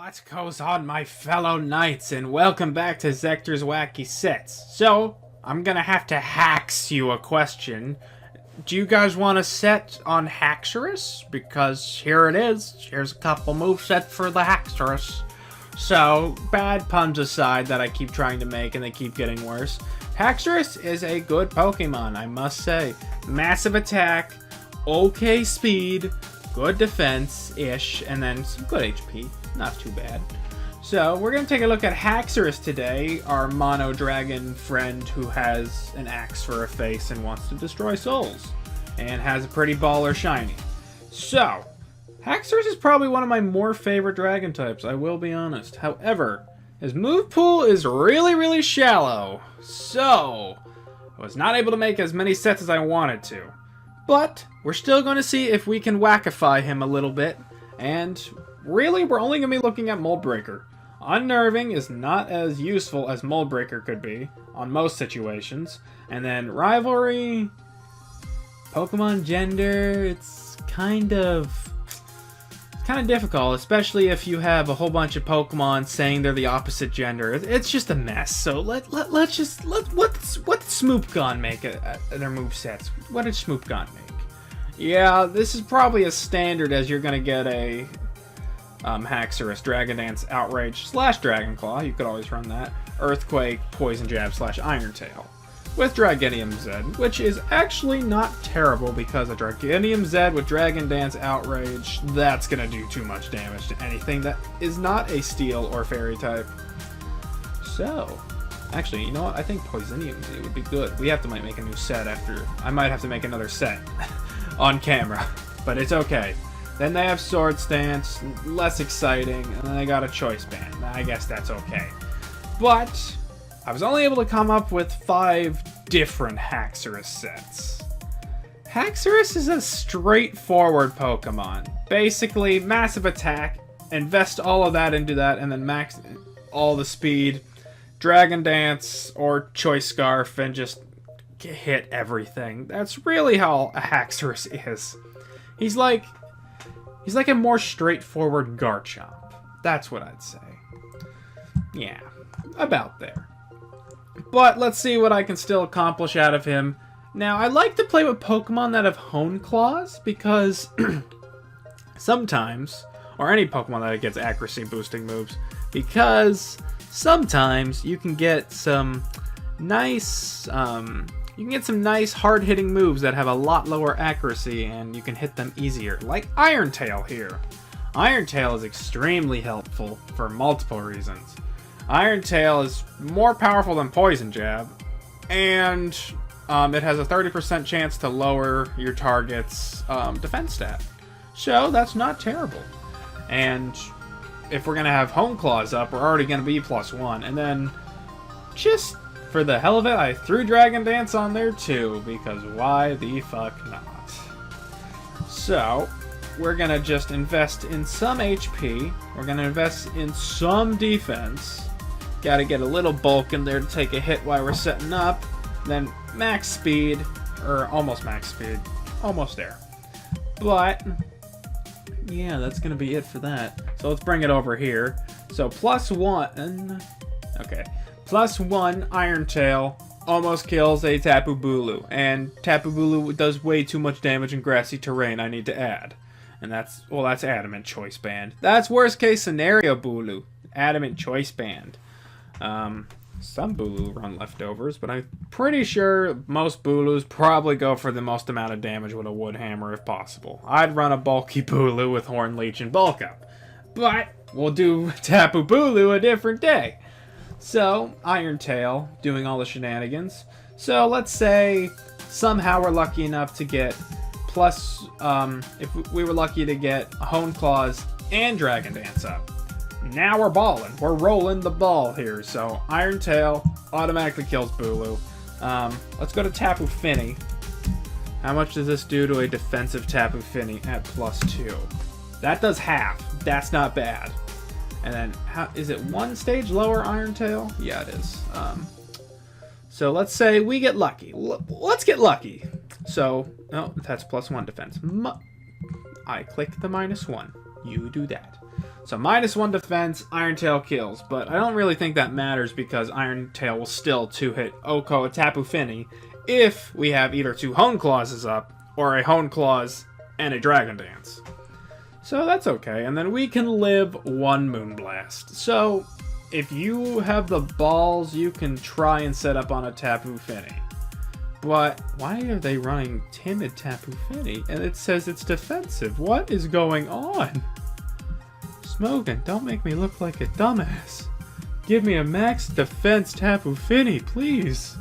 What goes on, my fellow knights, and welcome back to Zekter's Wacky Sets. So, I'm gonna have to hax you a question. Do you guys want a set on Haxorus? Because here it is. Here's a couple movesets for the Haxorus. So, bad puns aside that I keep trying to make and they keep getting worse. Haxorus is a good Pokemon, I must say. Massive attack, okay speed, good defense-ish, and then some good HP. Not too bad. So, we're going to take a look at Haxorus today, our mono dragon friend who has an axe for a face and wants to destroy souls. And has a pretty baller shiny. So, Haxorus is probably one of my more favorite dragon types, I will be honest. However, his move pool is really shallow. So, I was not able to make as many sets as I wanted to. But, we're still going to see if we can wackify him a little bit. And really, we're only going to be looking at Mold Breaker. Unnerving is not as useful as Mold Breaker could be on most situations. And then Rivalry, Pokemon Gender, it's kind of difficult, especially if you have a whole bunch of Pokemon saying they're the opposite gender. It's just a mess. So what did Smoopgon make at their movesets? What did Smoopgon make? Yeah, this is probably as standard as you're gonna get a Haxorus, Dragon Dance, Outrage / Dragon Claw. You could always run that. Earthquake, Poison Jab / Iron Tail. With Dragonium Z, which is actually not terrible because a Dragonium Z with Dragon Dance Outrage, that's gonna do too much damage to anything that is not a Steel or Fairy type. So, actually, you know what? I think Poisonium Z would be good. We have to might make a new set after. I might have to make another set on camera, but it's okay. Then they have Sword Stance, less exciting, and then they got a Choice Band. I guess that's okay. But I was only able to come up with 5 different Haxorus sets. Haxorus is a straightforward Pokemon. Basically, massive attack, invest all of that into that, and then max all the speed, Dragon Dance, or Choice Scarf, and just hit everything. That's really how a Haxorus is. He's like a more straightforward Garchomp. That's what I'd say. Yeah, about there. But let's see what I can still accomplish out of him. Now, I like to play with Pokemon that have Hone Claws because sometimes, or any Pokemon that gets accuracy boosting moves, because sometimes you can get some nice, hard-hitting moves that have a lot lower accuracy and you can hit them easier, like Iron Tail here. Iron Tail is extremely helpful for multiple reasons. Iron Tail is more powerful than Poison Jab, and it has a 30% chance to lower your target's defense stat. So that's not terrible. And if we're going to have Hone Claws up, we're already going to be +1. And then, just for the hell of it, I threw Dragon Dance on there too, because why the fuck not? So, we're going to just invest in some HP, we're going to invest in some defense, gotta get a little bulk in there to take a hit while we're setting up, then max speed, or almost max speed, almost there. But, yeah, that's gonna be it for that. So let's bring it over here. So +1, okay, +1 Iron Tail almost kills a Tapu Bulu, and Tapu Bulu does way too much damage in grassy terrain, I need to add. And that's Adamant Choice Band. That's worst case scenario Bulu, Adamant Choice Band. Some Bulu run leftovers, but I'm pretty sure most Bulus probably go for the most amount of damage with a Wood Hammer if possible. I'd run a bulky Bulu with Horn Leech and Bulk Up, but we'll do Tapu Bulu a different day. So, Iron Tail, doing all the shenanigans. So, let's say somehow we're lucky enough to get if we were lucky to get Hone Claws and Dragon Dance up. Now we're balling. We're rolling the ball here. So, Iron Tail automatically kills Bulu. Let's go to Tapu Fini. How much does this do to a defensive Tapu Fini at +2? That does half. That's not bad. And then, is it 1 stage lower, Iron Tail? Yeah, it is. So, let's say we get lucky. Let's get lucky. So, oh, that's +1 defense. I click the -1. You do that. So -1 defense, Iron Tail kills, but I don't really think that matters because Iron Tail will still 2-hit Oko Tapu Fini if we have either 2 Hone Clauses up or a Hone Claws and a Dragon Dance. So that's okay, and then we can live 1 Moonblast. So if you have the balls, you can try and set up on a Tapu Fini. But why are they running Timid Tapu Fini? And it says it's defensive. What is going on? Smokin', don't make me look like a dumbass. Give me a max defense Tapu Fini, please.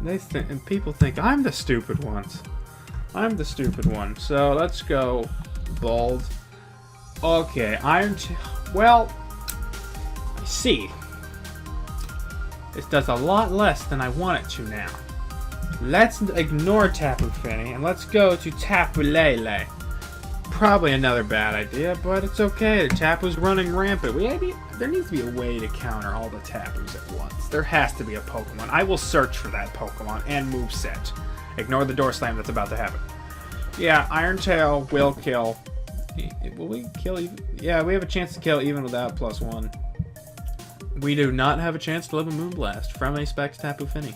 And people think I'm the stupid ones. I'm the stupid one. So let's go Bold. Okay, well, I see. This does a lot less than I want it to now. Let's ignore Tapu Fini and let's go to Tapu Lele. Probably another bad idea, but it's okay. The Tapu's running rampant. There needs to be a way to counter all the Tapus at once. There has to be a Pokemon. I will search for that Pokemon and moveset. Ignore the door slam that's about to happen. Yeah, Iron Tail will kill. Will we kill even? Yeah, we have a chance to kill even without +1. We do not have a chance to live a Moonblast from a Specs Tapu Fini.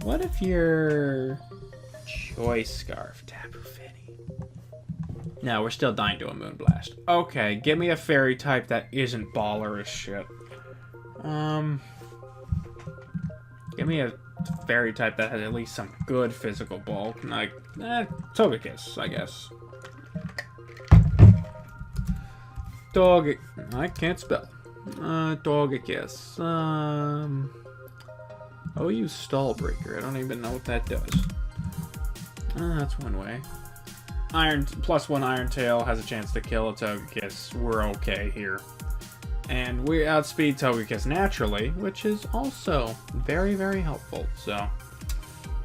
What if you're Choice Scarf Tapu Fini? No, we're still dying to a Moonblast. Okay, give me a Fairy type that isn't baller as shit. Give me a Fairy type that has at least some good physical bulk. Like, Togekiss, I guess. I can't spell. Togekiss. I'll use Stall Breaker. I don't even know what that does. That's one way. +1 Iron Tail has a chance to kill a Togekiss. We're okay here. And we outspeed Togekiss naturally, which is also very, very helpful. So,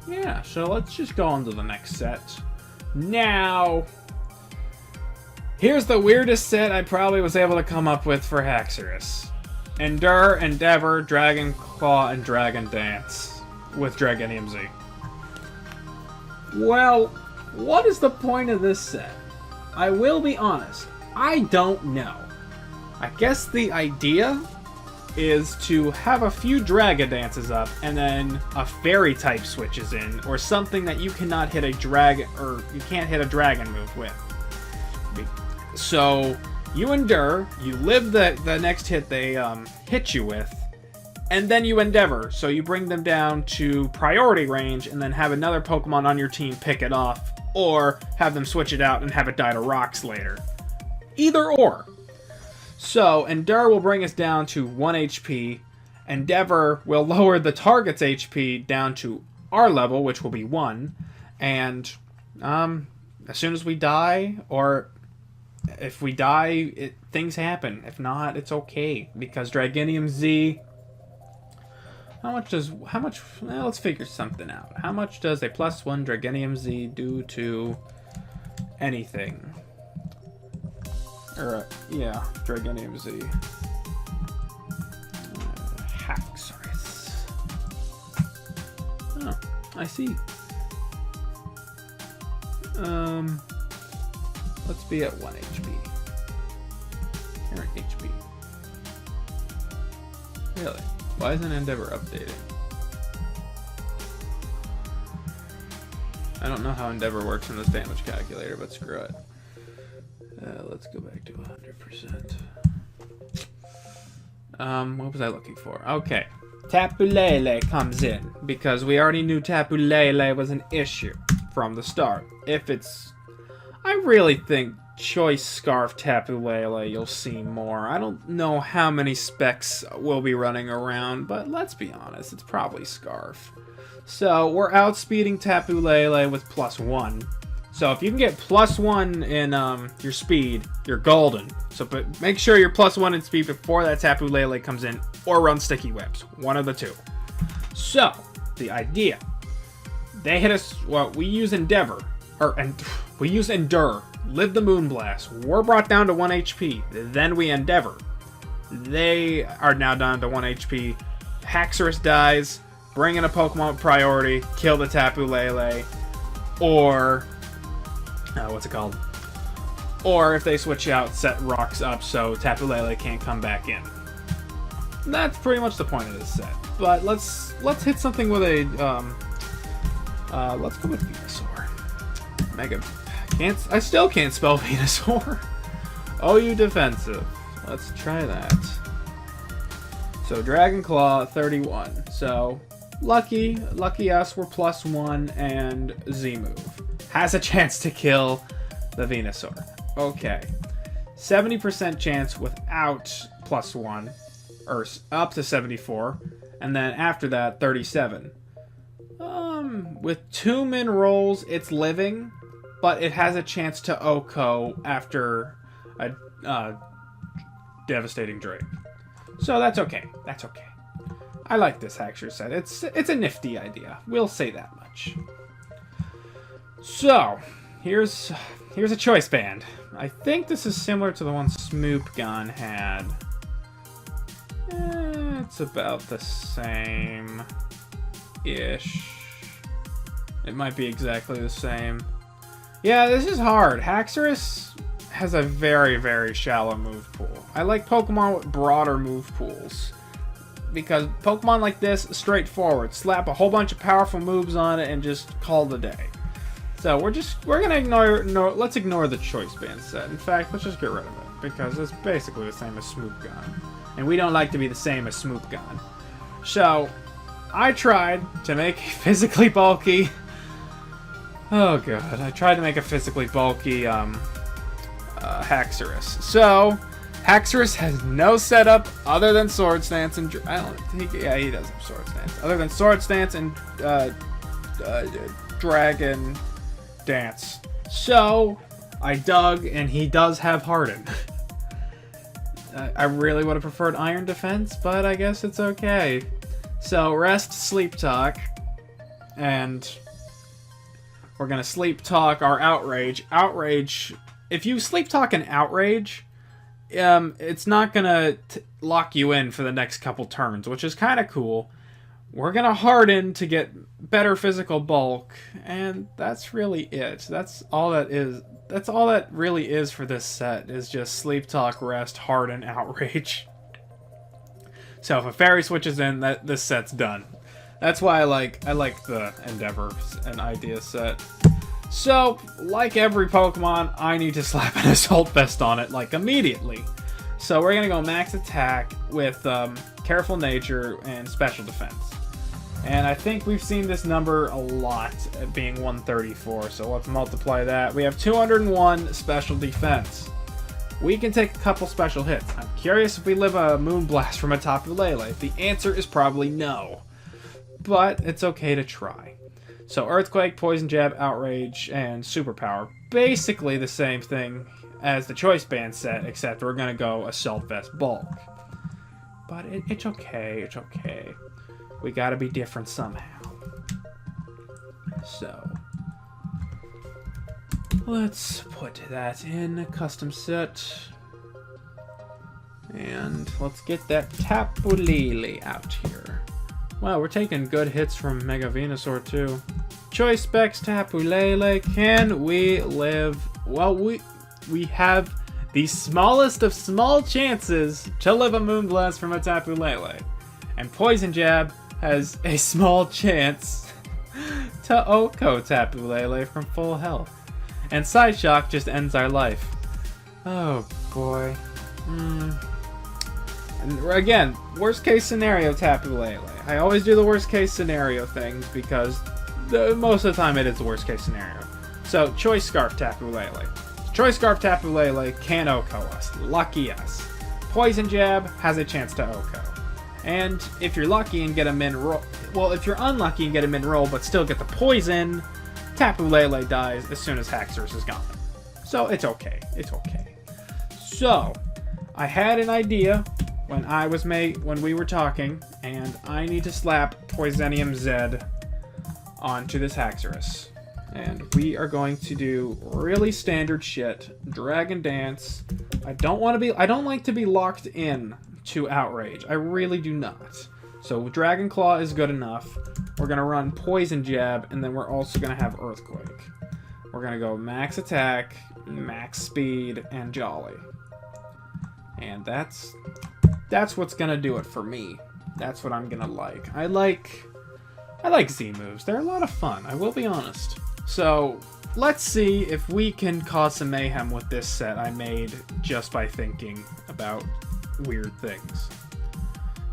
yeah. So let's just go on to the next set. Now, here's the weirdest set I probably was able to come up with for Haxorus. Endure, Endeavor, Dragon Claw, and Dragon Dance with Dragonium Z. Well, what is the point of this set? I will be honest, I don't know. I guess the idea is to have a few Dragon Dances up and then a Fairy type switches in, or something that you cannot hit a dragon, or you can't hit a dragon move with. So you endure, you live the next hit they hit you with, and then you endeavor. So you bring them down to priority range and then have another Pokemon on your team pick it off, or have them switch it out and have it die to rocks later. Either or. So Endure will bring us down to 1 HP. Endeavor will lower the target's HP down to our level, which will be 1. And as soon as we die, or if we die, things happen. If not, it's okay. Because Dragonium Z... well, let's figure something out. How much does a +1 Dragonium Z do to anything? Yeah, Dragonium Z. Haxorus. Oh, I see. Let's be at 1 HP. Current HP. Really? Why isn't Endeavor updated? I don't know how Endeavor works in this damage calculator, but screw it. Let's go back to 100%. What was I looking for? Okay. Tapu Lele comes in, because we already knew Tapu Lele was an issue from the start. I really think Choice Scarf Tapu Lele you'll see more. I don't know how many specs will be running around, but let's be honest, it's probably Scarf. So we're outspeeding Tapu Lele with +1. So if you can get +1 in your speed, you're golden. So but make sure you're +1 in speed before that Tapu Lele comes in, or run Sticky Webs. One of the two. So, the idea. They hit us, well, we use Endeavor. We use Endure. Live the Moonblast. We're brought down to 1 HP. Then we Endeavor. They are now down to 1 HP. Haxorus dies. Bring in a Pokemon with priority. Kill the Tapu Lele. Or... what's it called? Or if they switch out, set rocks up so Tapu Lele can't come back in. That's pretty much the point of this set. But let's hit something with a let's go with Venusaur. I still can't spell Venusaur. Oh, you defensive. Let's try that. So Dragon Claw 31. So lucky us, we're +1, and Z move has a chance to kill the Venusaur. Okay, 70% chance without +1, or up to 74, and then after that 37. With 2 min rolls, it's living, but it has a chance to OHKO after a devastating Drake. So that's okay. That's okay. I like this Haxorus set. It's a nifty idea. We'll say that much. So here's a choice band. I think this is similar to the one Smoop Gun had. It's about the same-ish. It might be exactly the same. Yeah, this is hard. Haxorus has a very, very shallow move pool. I like Pokemon with broader move pools. Because Pokemon like this, straightforward. Slap a whole bunch of powerful moves on it and just call the day. So we're gonna let's ignore the choice band set. In fact, let's just get rid of it because it's basically the same as Smoop Gun, and we don't like to be the same as Smoop Gun. So I tried to make a physically bulky. Oh god, I tried to make a physically bulky Haxorus. So Haxorus has no setup other than Sword Stance and he does have Sword Stance. Other than Sword Stance and Dragon Dance. So I dug, and he does have Harden. I really would have preferred Iron Defense, but I guess it's okay. So Rest, Sleep Talk, and we're gonna Sleep Talk our Outrage. Outrage. If you Sleep Talk an Outrage, it's not gonna lock you in for the next couple turns, which is kind of cool. We're gonna Harden to get better physical bulk, and that's really it. That's all that is. That's all that really is for this set, is just Sleep Talk, Rest, Harden, Outrage. So if a fairy switches in, this set's done. That's why I like the Endeavor and Idea set. So, like every Pokemon, I need to slap an Assault Vest on it, like, immediately. So we're gonna go max attack with Careful Nature and Special Defense. And I think we've seen this number a lot at being 134, so let's multiply that. We have 201 Special Defense. We can take a couple special hits. I'm curious if we live a Moonblast from a Tapu Lele. The answer is probably no. But it's okay to try. So Earthquake, Poison Jab, Outrage, and Superpower. Basically the same thing as the Choice Band set, except we're going to go Assault Vest Bulk. But it's okay, it's okay. We gotta be different somehow. So let's put that in a custom set. And let's get that Tapu Lele out here. Wow, we're taking good hits from Mega Venusaur too. Choice Specs Tapu Lele. Can we live? Well, we have the smallest of small chances to live a Moonblast from a Tapu Lele. And Poison Jab has a small chance to OHKO Tapu Lele from full health. And Side Shock just ends our life. Oh boy. And again, worst case scenario Tapu Lele. I always do the worst case scenario things because most of the time it is the worst case scenario. So Choice Scarf Tapu Lele. Choice Scarf Tapu Lele can OHKO us. Lucky us. Poison Jab has a chance to OHKO. And if you're lucky and get a min roll, well, if you're unlucky and get a min roll but still get the poison, Tapu Lele dies as soon as Haxorus is gone. So it's okay. It's okay. So I had an idea when we were talking, and I need to slap Poisonium Z onto this Haxorus. And we are going to do really standard shit. Dragon Dance. I don't like to be locked in to Outrage. I really do not. So Dragon Claw is good enough. We're going to run Poison Jab, and then we're also going to have Earthquake. we're gonna go max attack, max speed, and jolly. And that's what's gonna do it for me. That's what I'm gonna like. I like Z moves. They're a lot of fun, I will be honest. So let's see if we can cause some mayhem with this set I made just by thinking about weird things.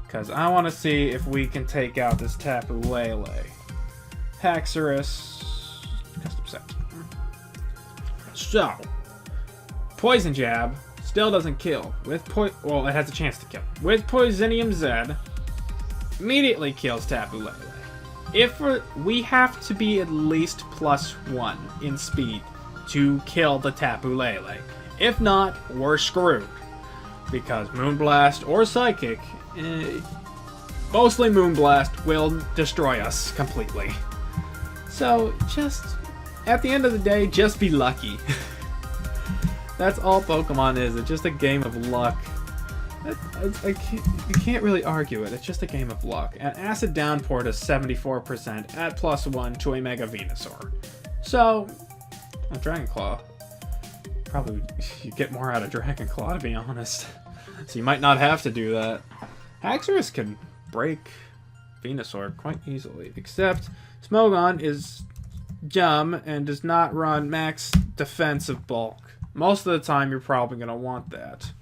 Because I want to see if we can take out this Tapu Lele. Haxorus, custom set. So, Poison Jab still doesn't kill. Well, it has a chance to kill. With Poisonium Z, immediately kills Tapu Lele. If we have to be at least +1 in speed to kill the Tapu Lele. If not, we're screwed. Because Moonblast or Psychic, mostly Moonblast, will destroy us completely. So, just, at the end of the day, just be lucky. That's all Pokemon is. It's just a game of luck. You can't really argue it. It's just a game of luck. An Acid Downpour to 74% at +1 to a Mega Venusaur. So, a Dragon Claw. Probably you get more out of Dragon Claw, to be honest. So you might not have to do that. Haxorus can break Venusaur quite easily, except Smogon is dumb and does not run max defensive bulk. Most of the time, you're probably going to want that.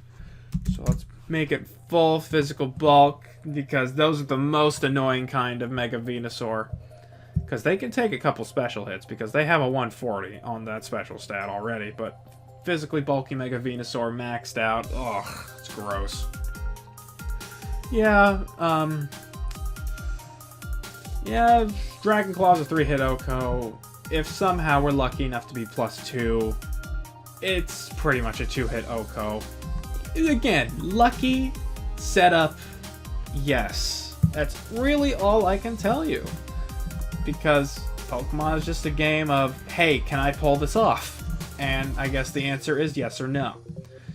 So let's make it full physical bulk, because those are the most annoying kind of Mega Venusaur. Because they can take a couple special hits, because they have a 140 on that special stat already, but physically bulky Mega Venusaur maxed out. Ugh, it's gross. Yeah, yeah, Dragon Claw's a 3-hit OHKO. If somehow we're lucky enough to be +2, it's pretty much a 2-hit OHKO. Again, lucky setup, yes. That's really all I can tell you. Because Pokemon is just a game of, hey, can I pull this off? And I guess the answer is yes or no.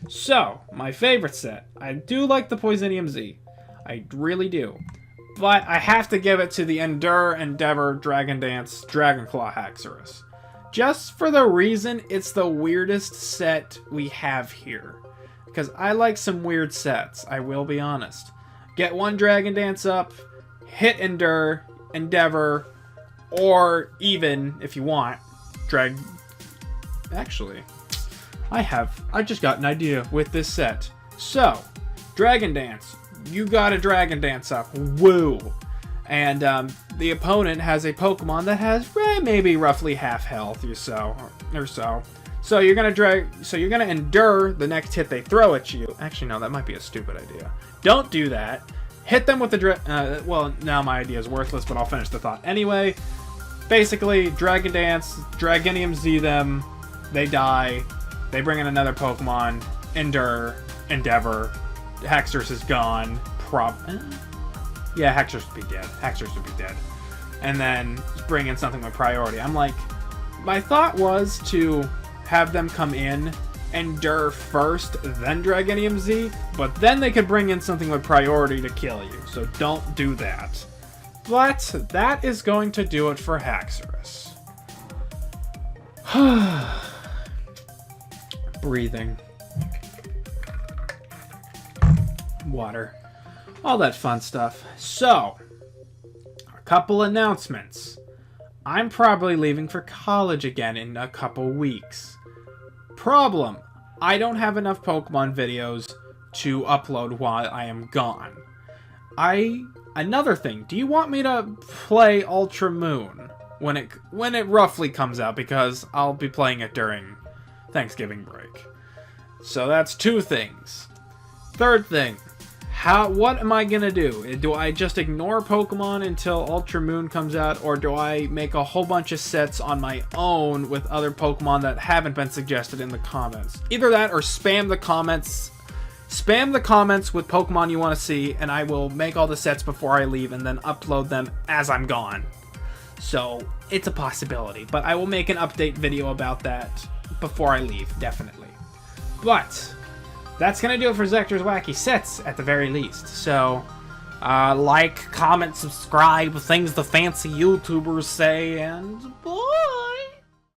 So, my favorite set. I do like the Poisonium Z. I really do. But I have to give it to the Endure, Endeavor, Dragon Dance, Dragon Claw Haxorus. Just for the reason it's the weirdest set we have here. Because I like some weird sets, I will be honest. Get one Dragon Dance up, hit Endure, Endeavor, or even, if you want, Actually, I just got an idea with this set. So, Dragon Dance. You got a Dragon Dance up. Woo! And the opponent has a Pokemon that has maybe roughly half health or so. So you're gonna endure the next hit they throw at you. Actually, no, that might be a stupid idea. Don't do that. Hit them with the well, now my idea is worthless, but I'll finish the thought anyway. Basically, Dragon Dance, Dragonium Z them, they die, they bring in another Pokemon, Endure, Endeavor, Haxorus is gone, yeah, Haxorus would be dead. Haxorus would be dead. And then bring in something with priority. I'm like, my thought was to have them come in, Endure first, then Dragonium Z, but then they could bring in something with priority to kill you, so don't do that. But that is going to do it for Haxorus. Breathing. Water. All that fun stuff. So, a couple announcements. I'm probably leaving for college again in a couple weeks. Problem. I don't have enough Pokemon videos to upload while I am gone. Another thing, do you want me to play Ultra Moon when it roughly comes out? Because I'll be playing it during Thanksgiving break. So that's two things. Third thing, what am I gonna do? Do I just ignore Pokemon until Ultra Moon comes out, or do I make a whole bunch of sets on my own with other Pokemon that haven't been suggested in the comments? Either that or spam the comments. Spam the comments with Pokemon you want to see, and I will make all the sets before I leave and then upload them as I'm gone. So, it's a possibility, but I will make an update video about that before I leave, definitely. But that's going to do it for Zekter's Whacky Sets, at the very least. So, like, comment, subscribe, things the fancy YouTubers say, and bye!